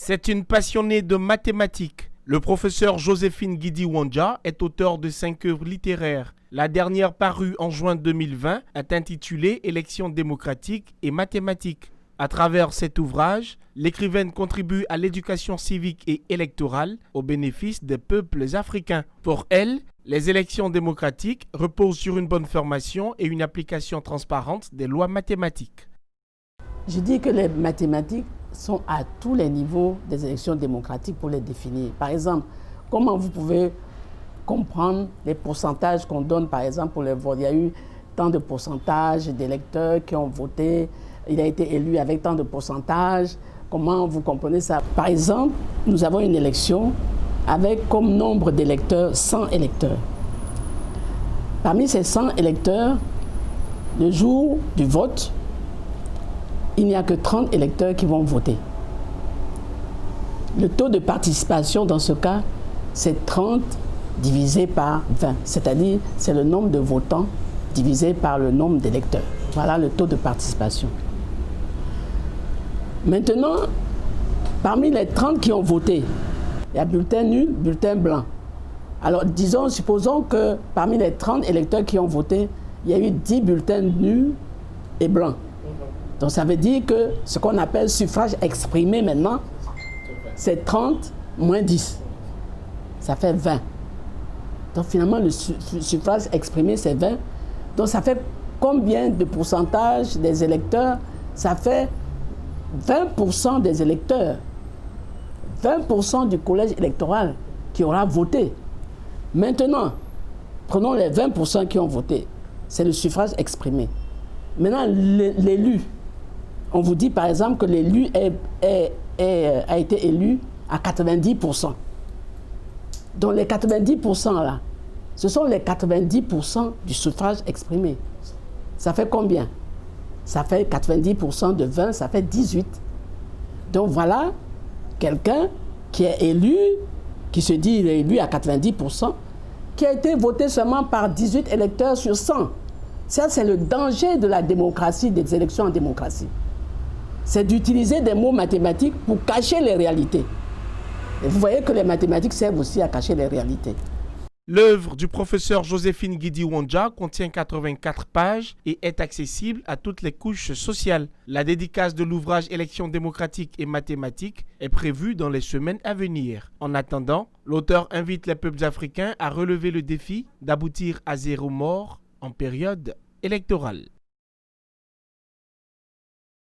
C'est une passionnée de mathématiques. Le professeur Joséphine Guidi-Wandja est auteur de 5 œuvres littéraires. La dernière parue en juin 2020 est intitulée Élections démocratiques et mathématiques. À travers cet ouvrage, l'écrivaine contribue à l'éducation civique et électorale au bénéfice des peuples africains. Pour elle, les élections démocratiques reposent sur une bonne formation et une application transparente des lois mathématiques. Je dis que les mathématiques sont à tous les niveaux des élections démocratiques pour les définir. Par exemple, comment vous pouvez comprendre les pourcentages qu'on donne, par exemple, pour les votes. Il y a eu tant de pourcentages d'électeurs qui ont voté, il a été élu avec tant de pourcentages. Comment vous comprenez ça? Par exemple, nous avons une élection avec comme nombre d'électeurs 100 électeurs. Parmi ces 100 électeurs, le jour du vote, il n'y a que 30 électeurs qui vont voter. Le taux de participation dans ce cas, c'est 30 divisé par 20, c'est-à-dire c'est le nombre de votants divisé par le nombre d'électeurs. Voilà le taux de participation. Maintenant, parmi les 30 qui ont voté, il y a bulletin nul, bulletin blanc. Alors supposons que parmi les 30 électeurs qui ont voté, il y a eu 10 bulletins nuls et blancs. Donc ça veut dire que ce qu'on appelle suffrage exprimé maintenant, c'est 30 moins 10. Ça fait 20. Donc finalement, le suffrage exprimé, c'est 20. Donc ça fait combien de pourcentage des électeurs? Ça fait 20% des électeurs. 20% du collège électoral qui aura voté. Maintenant, prenons les 20% qui ont voté. C'est le suffrage exprimé. Maintenant, l'élu. On vous dit par exemple que l'élu a été élu à 90%. Donc les 90% là, ce sont les 90% du suffrage exprimé. Ça fait combien? Ça fait 90% de 20, ça fait 18. Donc voilà quelqu'un qui est élu, qui se dit il est élu à 90%, qui a été voté seulement par 18 électeurs sur 100. Ça, c'est le danger de la démocratie, des élections en démocratie. C'est d'utiliser des mots mathématiques pour cacher les réalités. Et vous voyez que les mathématiques servent aussi à cacher les réalités. L'œuvre du professeur Joséphine Guidi-Wandja contient 84 pages et est accessible à toutes les couches sociales. La dédicace de l'ouvrage Élections démocratiques et mathématiques est prévue dans les semaines à venir. En attendant, l'auteur invite les peuples africains à relever le défi d'aboutir à 0 mort en période électorale.